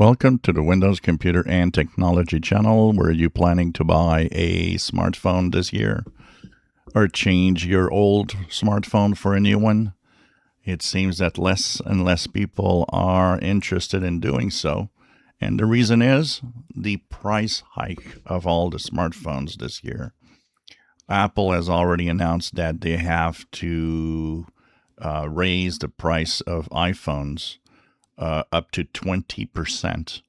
Welcome to the Windows Computer and Technology channel. Were you planning to buy a smartphone this year or change your old smartphone for a new one? It seems that less and less people are interested in doing so. And the reason is the price hike of all the smartphones this year. Apple has already announced that they have to raise the price of iPhones up to 20%.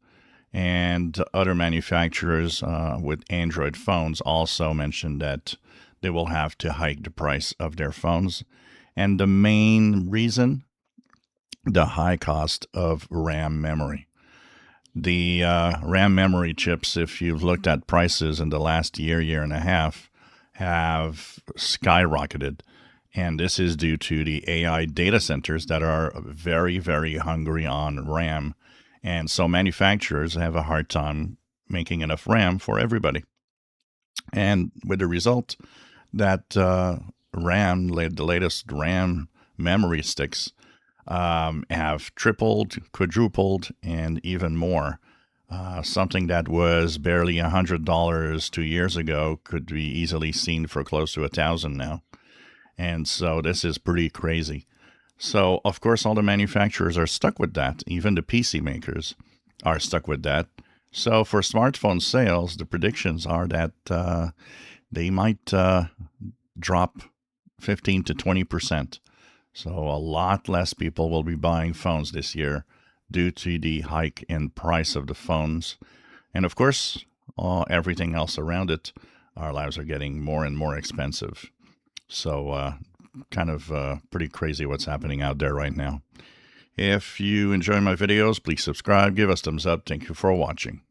And other manufacturers with Android phones also mentioned that they will have to hike the price of their phones. And the main reason, the high cost of RAM memory. The RAM memory chips, if you've looked at prices in the last year and a half, have skyrocketed. And this is due to the AI data centers that are very, very hungry on RAM. And so manufacturers have a hard time making enough RAM for everybody. And with the result that the latest RAM memory sticks have tripled, quadrupled, and even more. Something that was barely $100 2 years ago could be easily seen for close to $1,000 now. And so this is pretty crazy. So, of course, all the manufacturers are stuck with that. Even the PC makers are stuck with that. So for smartphone sales, the predictions are that they might drop 15 to 20%. So a lot less people will be buying phones this year due to the hike in price of the phones. And of course, everything else around it, our lives are getting more and more expensive. So kind of pretty crazy what's happening out there right now. If you enjoy my videos, please subscribe, give us thumbs up. Thank you for watching.